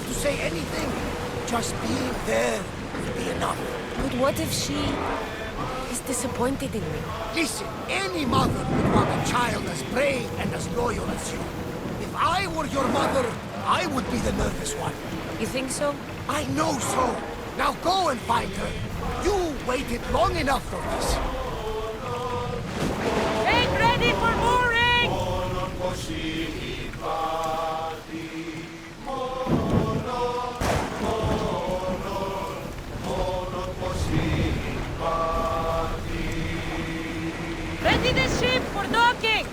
have to say anything. Just being there will be enough. But what if she is disappointed in me? Listen, any mother would want a child as brave and as loyal as you. If I were your mother, I would be the nervous one. You think so? I know so. Now go and find her. You waited long enough for this. Get ready for mooring! Ready the ship for docking!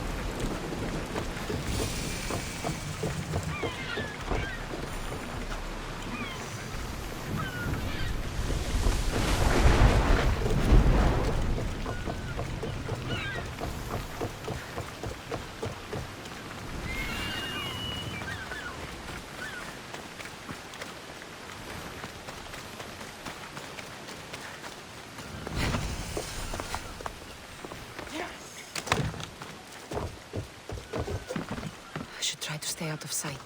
I should try to stay out of sight.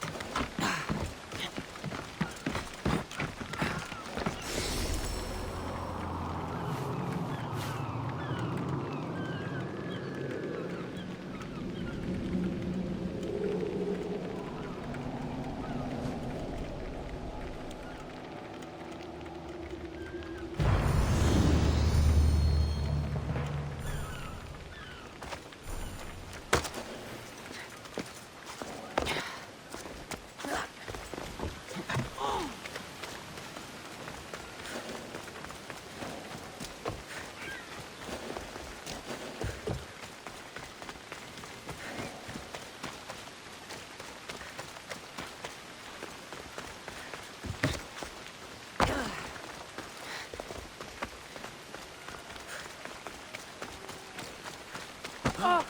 Oh.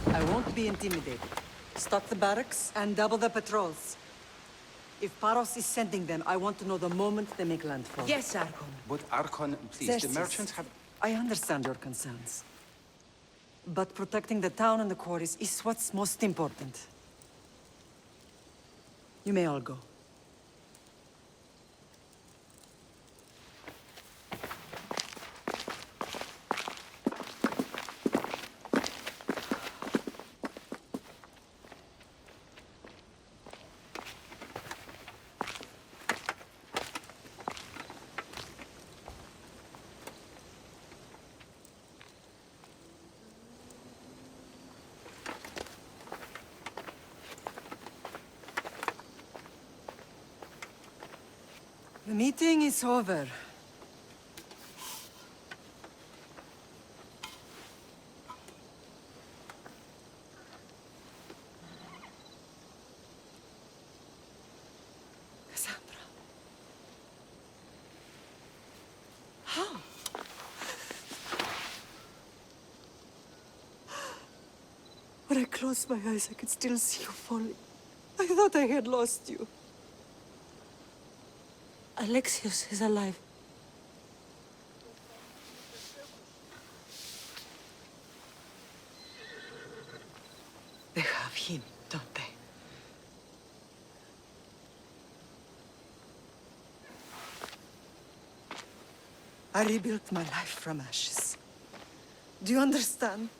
I won't be intimidated. Stock the barracks and double the patrols. If Paros is sending them, I want to know the moment they make landfall. Yes, Archon. But Archon, please, Xerxes, the merchants have... I understand your concerns. But protecting the town and the quarries is what's most important. You may all go. The meeting is over. Cassandra. How? When I closed my eyes, I could still see you falling. I thought I had lost you. Alexios is alive. They have him, don't they? I rebuilt my life from ashes. Do you understand?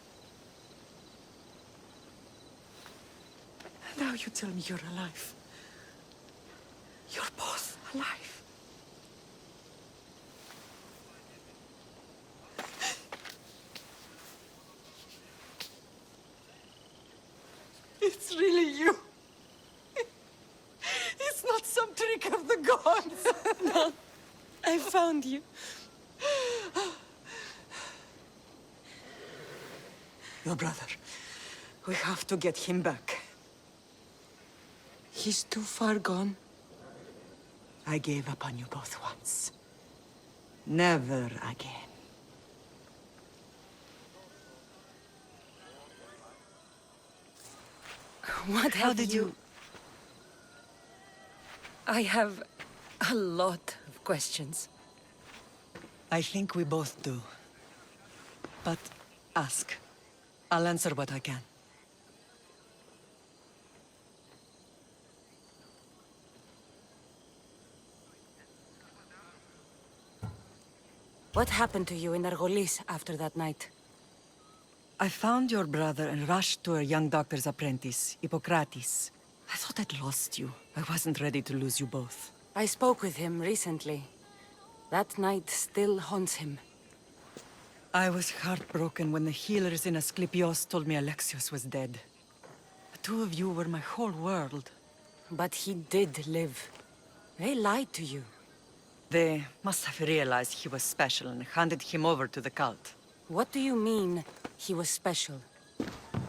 Now you tell me you're alive. You're both alive. It's really you. It's not some trick of the gods. No, I found you. Your brother. We have to get him back. He's too far gone. I gave up on you both once. Never again. What How have did you... I have a lot of questions. I think we both do. But ask. I'll answer what I can. What happened to you in Argolis after that night? I found your brother and rushed to a young doctor's apprentice, Hippocrates. I thought I'd lost you. I wasn't ready to lose you both. I spoke with him recently. That night still haunts him. I was heartbroken when the healers in Asclepios told me Alexios was dead. The two of you were my whole world. But he did live. They lied to you. They must have realized he was special and handed him over to the cult. What do you mean, he was special?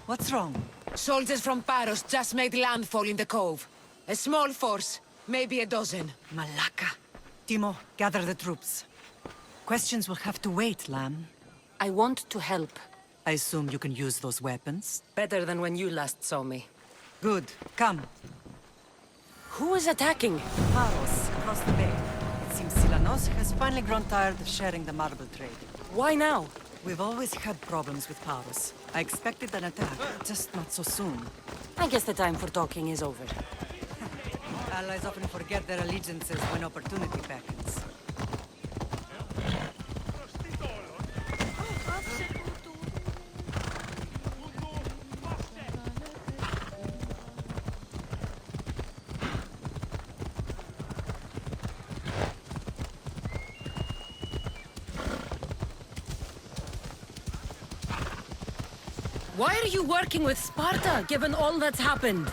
What's wrong? Soldiers from Paros just made landfall in the cove. A small force, maybe a dozen. Malaka. Timo, gather the troops. Questions will have to wait, Lamb. I want to help. I assume you can use those weapons? Better than when you last saw me. Good. Come. Who is attacking? Paros, across the bay. It seems Silanos has finally grown tired of sharing the marble trade. Why now? We've always had problems with Paros. I expected an attack, just not so soon. I guess the time for talking is over. Allies often forget their allegiances when opportunity beckons. Why are you working with Sparta, given all that's happened?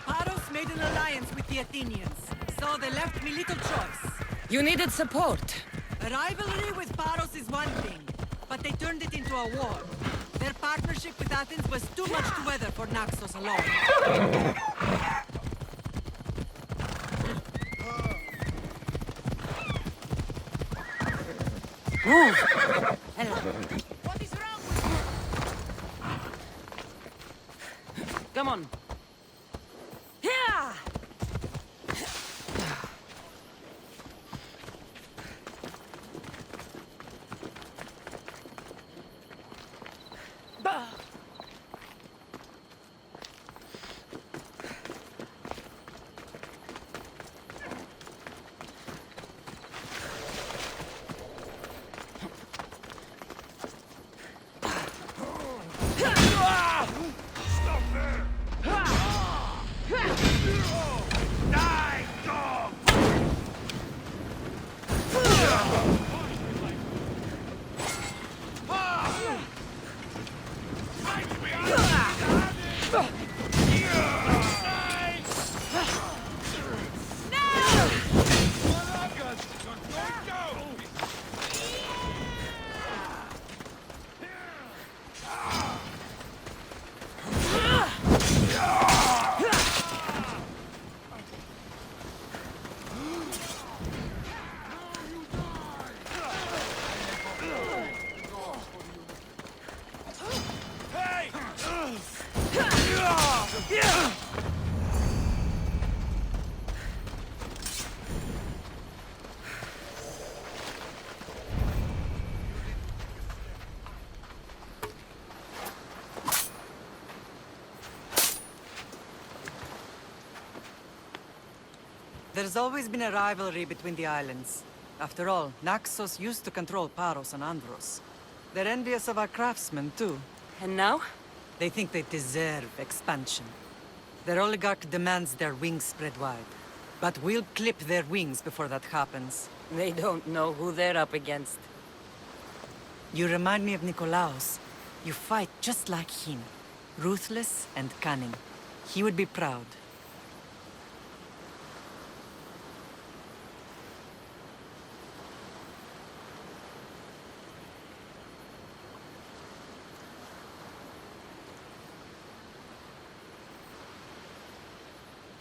Paros made an alliance with the Athenians, so they left me little choice. You needed support. A rivalry with Paros is one thing, but they turned it into a war. Their partnership with Athens was too much to weather for Naxos alone. What is wrong with you? Come on. Yeah! There's always been a rivalry between the islands. After all, Naxos used to control Paros and Andros. They're envious of our craftsmen, too. And now? They think they deserve expansion. Their oligarch demands their wings spread wide. But we'll clip their wings before that happens. They don't know who they're up against. You remind me of Nikolaos. You fight just like him. Ruthless and cunning. He would be proud.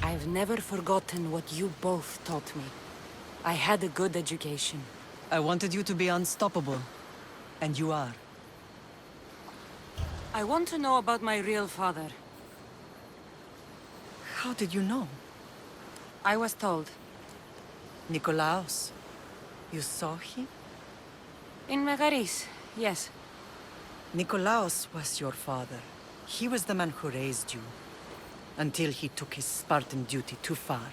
I've never forgotten what you both taught me. I had a good education. I wanted you to be unstoppable. And you are. I want to know about my real father. How did you know? I was told. Nikolaos. You saw him? In Megaris, yes. Nikolaos was your father. He was the man who raised you. Until he took his Spartan duty too far.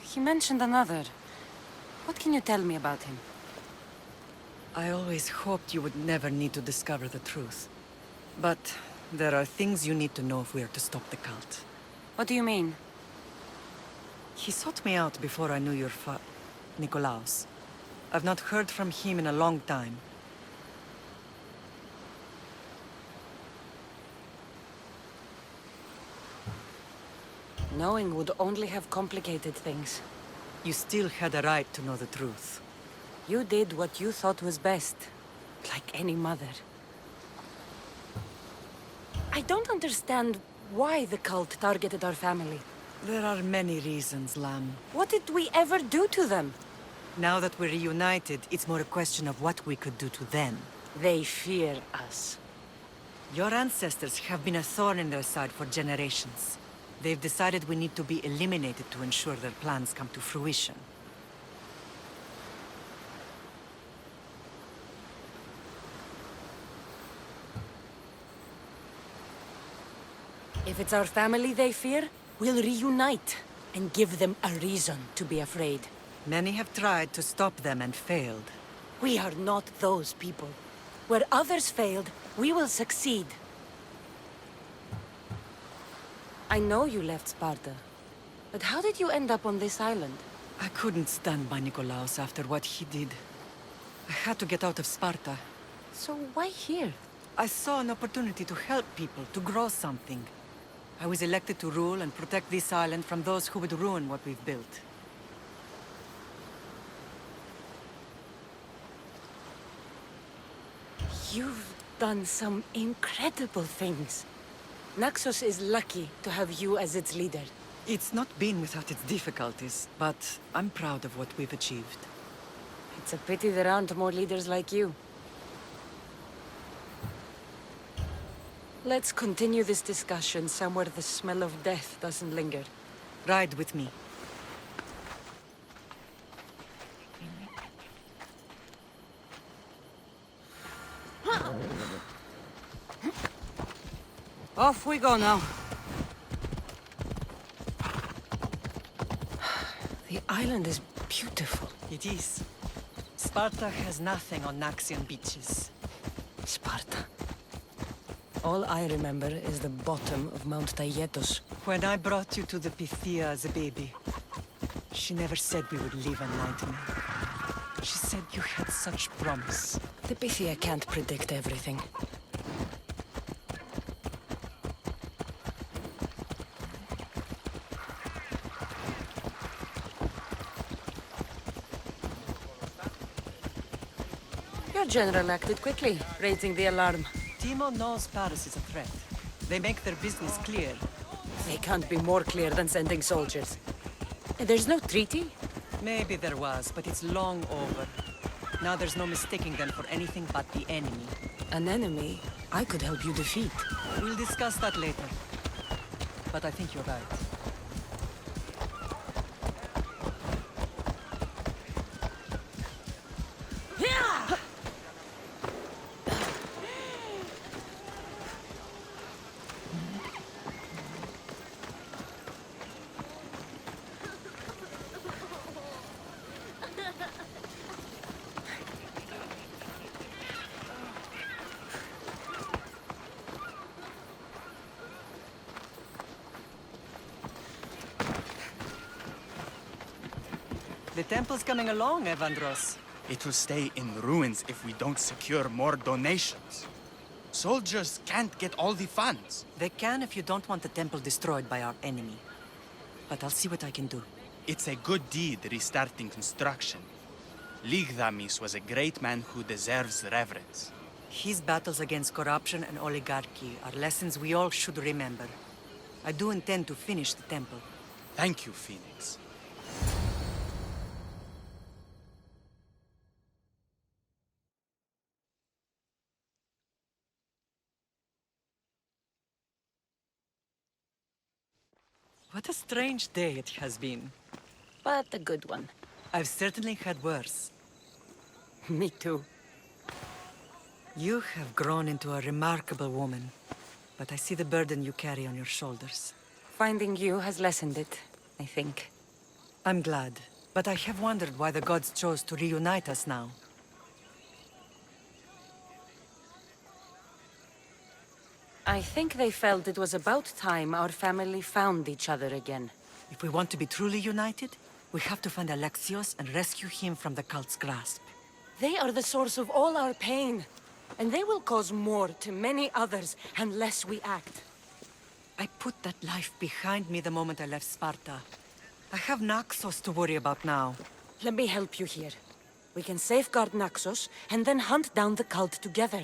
He mentioned another. What can you tell me about him? I always hoped you would never need to discover the truth. But there are things you need to know if we are to stop the cult. What do you mean? He sought me out before I knew your Nikolaos. I've not heard from him in a long time. Knowing would only have complicated things. You still had a right to know the truth. You did what you thought was best. Like any mother. I don't understand why the cult targeted our family. There are many reasons, Lamb. What did we ever do to them? Now that we're reunited, it's more a question of what we could do to them. They fear us. Your ancestors have been a thorn in their side for generations. They've decided we need to be eliminated to ensure their plans come to fruition. If it's our family they fear, we'll reunite and give them a reason to be afraid. Many have tried to stop them and failed. We are not those people. Where others failed, we will succeed. I know you left Sparta, but how did you end up on this island? I couldn't stand by Nikolaos after what he did. I had to get out of Sparta. So why here? I saw an opportunity to help people, to grow something. I was elected to rule and protect this island from those who would ruin what we've built. You've done some incredible things. Naxos is lucky to have you as its leader. It's not been without its difficulties, but I'm proud of what we've achieved. It's a pity there aren't more leaders like you. Let's continue this discussion somewhere the smell of death doesn't linger. Ride with me. Off we go now. The island is beautiful. It is. Sparta has nothing on Naxian beaches. Sparta. All I remember is the bottom of Mount Taygetos. When I brought you to the Pythia as a baby, she never said we would live a nightmare. She said you had such promise. The Pythia can't predict everything. Your general acted quickly, raising the alarm. Timo knows Paris is a threat. They make their business clear. They can't be more clear than sending soldiers. There's no treaty? Maybe there was, but it's long over. Now there's no mistaking them for anything but the enemy. An enemy I could help you defeat. We'll discuss that later. But I think you're right. The temple's coming along, Evandros. It will stay in ruins if we don't secure more donations. Soldiers can't get all the funds. They can if you don't want the temple destroyed by our enemy. But I'll see what I can do. It's a good deed restarting construction. Ligdamis was a great man who deserves reverence. His battles against corruption and oligarchy are lessons we all should remember. I do intend to finish the temple. Thank you, Phoenix. What a strange day it has been. But a good one. I've certainly had worse. Me too. You have grown into a remarkable woman, but I see the burden you carry on your shoulders. Finding you has lessened it, I think. I'm glad, but I have wondered why the gods chose to reunite us now. I think they felt it was about time our family found each other again. If we want to be truly united, we have to find Alexios and rescue him from the cult's grasp. They are the source of all our pain, and they will cause more to many others unless we act. I put that life behind me the moment I left Sparta. I have Naxos to worry about now. Let me help you here. We can safeguard Naxos, and then hunt down the cult together.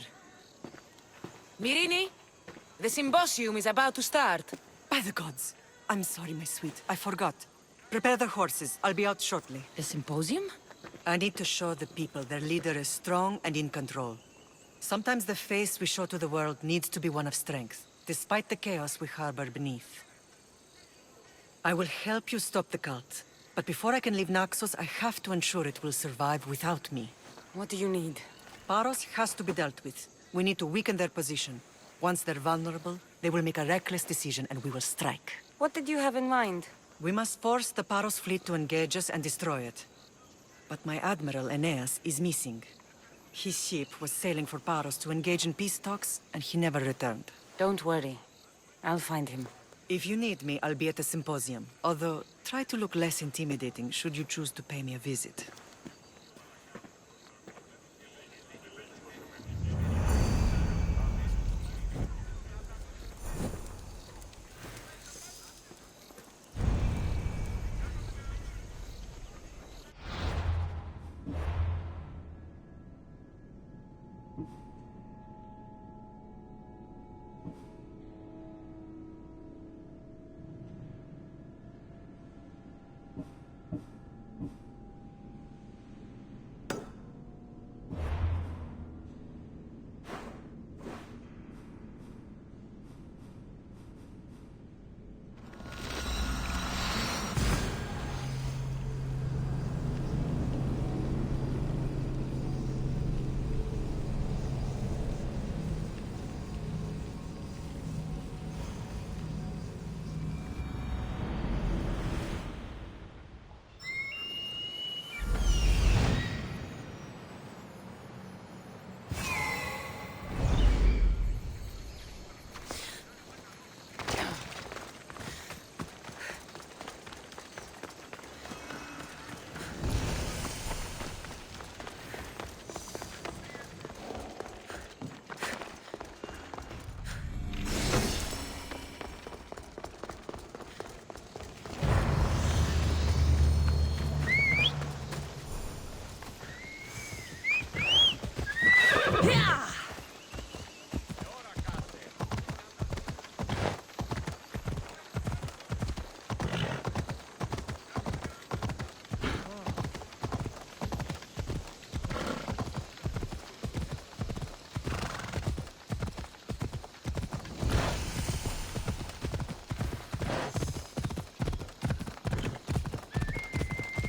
Myrrine, the symposium is about to start. By the gods! I'm sorry, my sweet. I forgot. Prepare the horses. I'll be out shortly. The symposium? I need to show the people their leader is strong and in control. Sometimes the face we show to the world needs to be one of strength, despite the chaos we harbor beneath. I will help you stop the cult, but before I can leave Naxos, I have to ensure it will survive without me. What do you need? Paros has to be dealt with. We need to weaken their position. Once they're vulnerable, they will make a reckless decision and we will strike. What did you have in mind? We must force the Paros fleet to engage us and destroy it. But my admiral, Aeneas, is missing. His ship was sailing for Paros to engage in peace talks, and he never returned. Don't worry. I'll find him. If you need me, I'll be at the symposium. Although, try to look less intimidating should you choose to pay me a visit.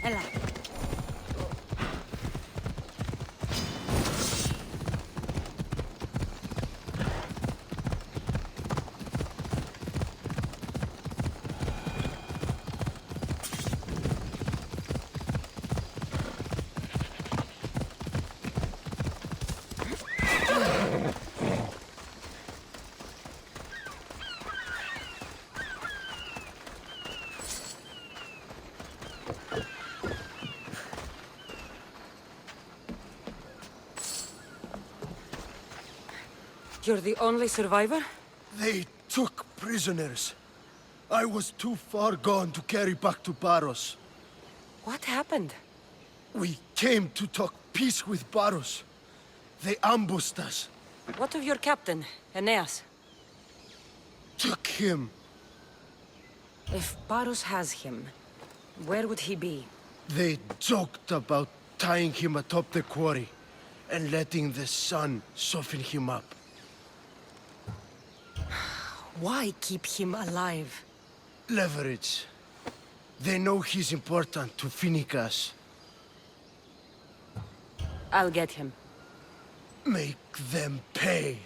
Ella. You're the only survivor? They took prisoners. I was too far gone to carry back to Paros. What happened? We came to talk peace with Paros. They ambushed us. What of your captain, Aeneas? Took him. If Paros has him, where would he be? They joked about tying him atop the quarry and letting the sun soften him up. Why keep him alive? Leverage. They know he's important to Finicas. I'll get him. Make them pay.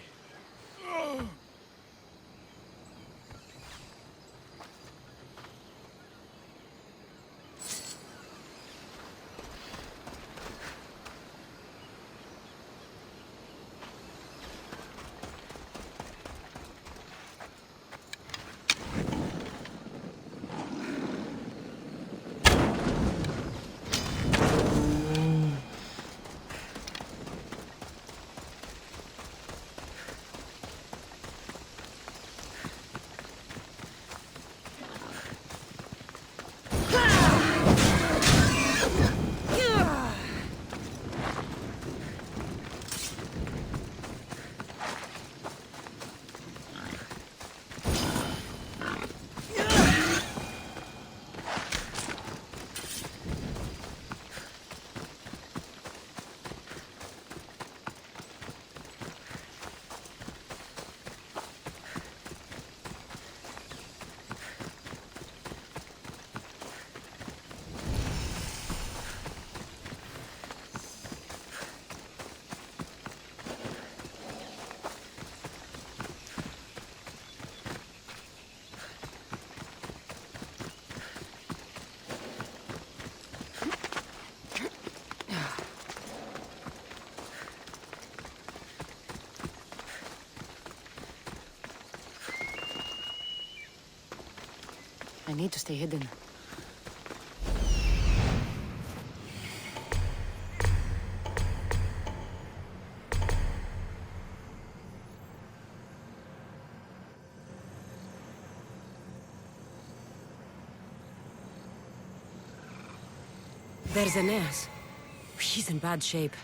I need to stay hidden. There's Aeneas. He's in bad shape.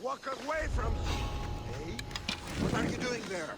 Walk away from me! Hey? What are you doing there?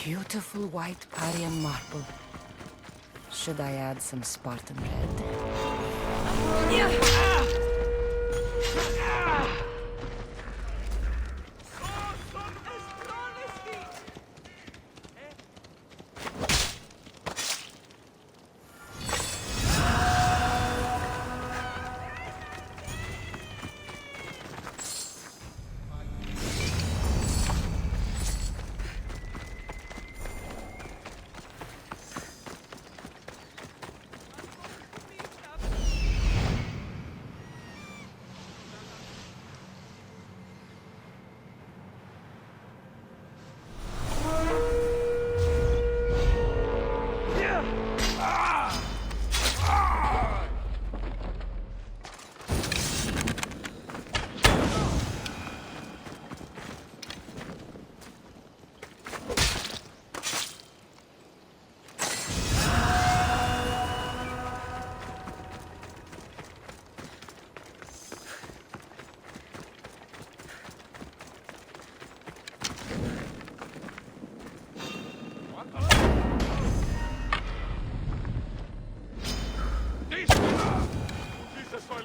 Beautiful white Parian marble. Should I add some Spartan red?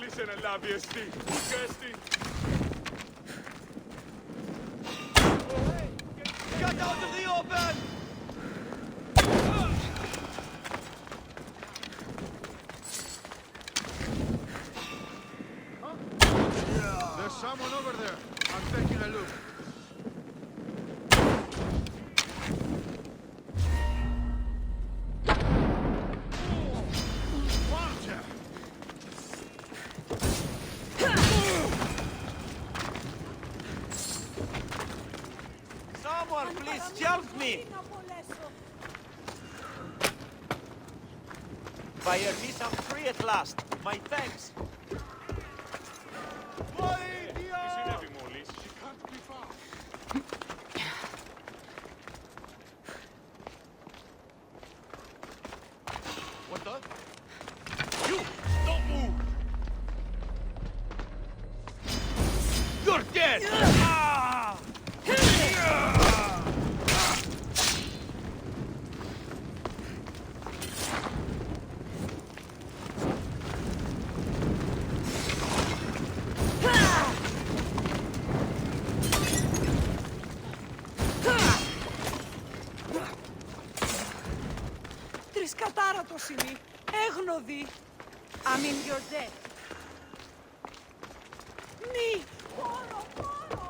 Listen and love you, Steve. Kirsty. Get out of the open! There's someone over there. I'm taking a look. Someone, please help me! By your peace, I'm free at last. My thanks. What the? You! Don't move! You're dead! Ah! Τρισκατάρατος είναι, έγνοδη. I mean, you're dead. Μη, πόνο, πόνο.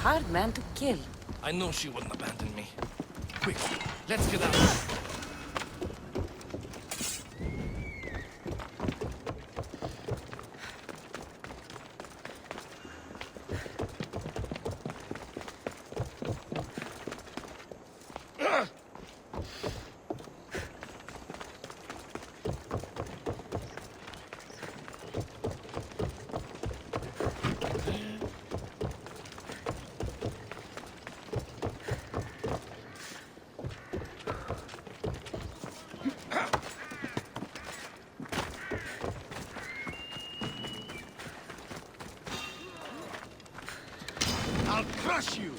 hard man to kill. I knew she wouldn't abandon me. Quick, let's get out. I'll crush you!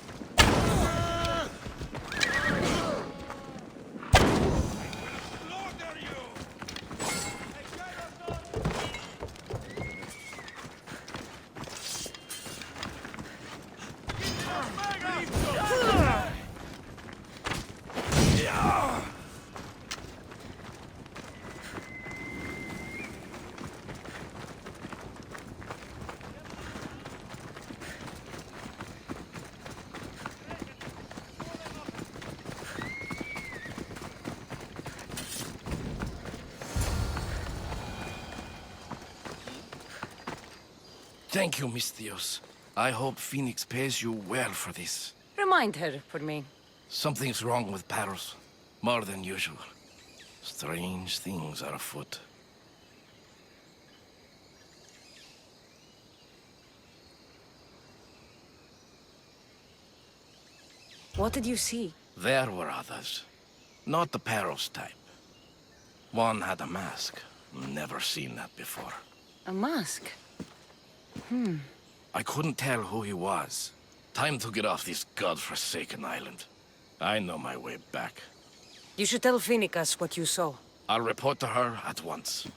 Thank you, Miss Theos. I hope Phoenix pays you well for this. Remind her for me. Something's wrong with Paros. More than usual. Strange things are afoot. What did you see? There were others. Not the Paros type. One had a mask. Never seen that before. A mask? I couldn't tell who he was. Time to get off this godforsaken island. I know my way back. You should tell Phoenix what you saw. I'll report to her at once.